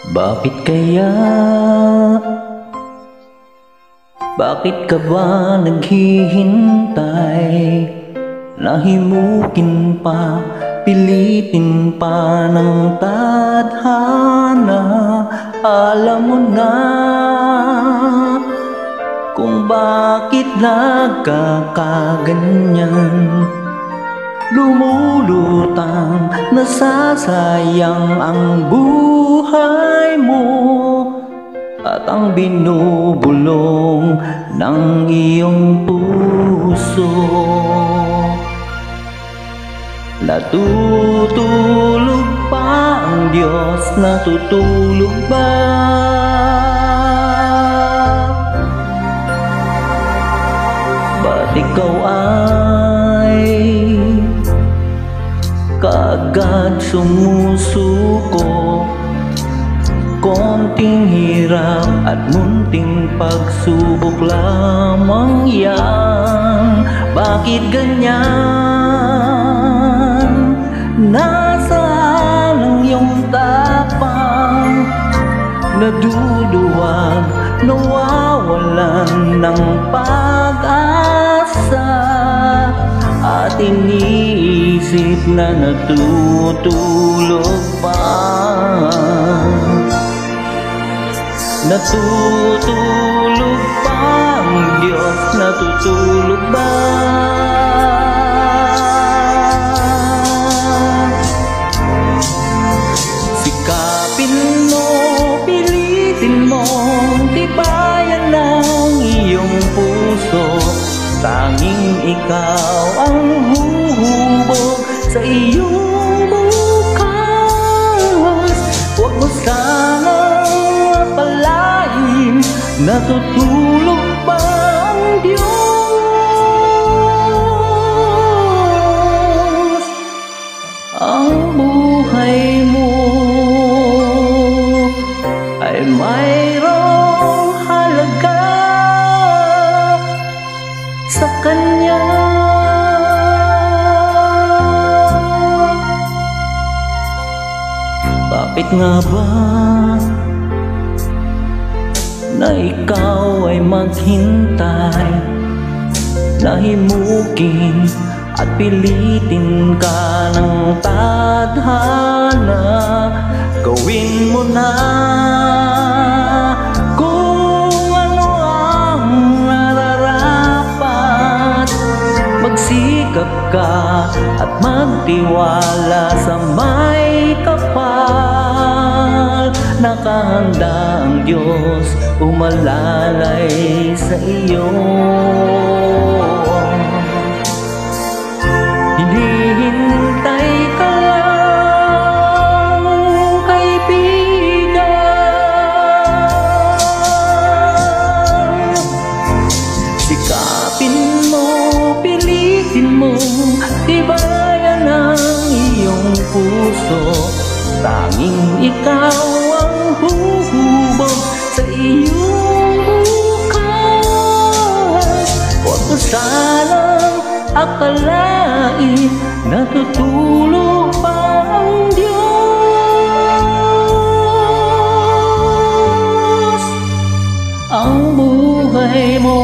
Bakit kaya? Bakit ka ba naghihintay? Nahimukin pa, pilitin pa ng tadhana. Alam mo na kung bakit nagkakaganyan. Lumulutang, nasasayang ang buhay mo at ang binubulong ng iyong puso. Natutulog pa ang Diyos, natutulog ba? Ba't ikaw ay kaagad sumusuko? Konting hirap at munting pagsubok lamang yan. Bakit ganyan? Nasaan ang iyong tapang? Naduluwag, nawawalan ng pag-asa, at iniisip na natutulog pa. Natutulog pa ang Diyos, natutulog ba? Sikapin mo, pilitin mo, tibayan ng iyong puso. Tanging ikaw ang huhubog sa iyong bukas. Huwag mo sanang akalain, natutulog pa ang Diyos. Ang buhay mo ay mayroong halaga sa Kanya. Bakit nga ba na ikaw ay maghintay? Nahimukin at pilitin ka ng tadhana. Gawin mo na kung ano ang nararapat. Magsikap ka at magtiwala sa may kapal. Nakahanda ang Diyos umalalay sa iyo. Hinihintay ka lang, kaibigan. Sikapin mo, pilitin mo, tibayan ang iyong puso. Tanging ikaw ang huhubog sa iyong bukas. Huwag mo sanang akalain, natutulog pa ang Diyos. Ang buhay mo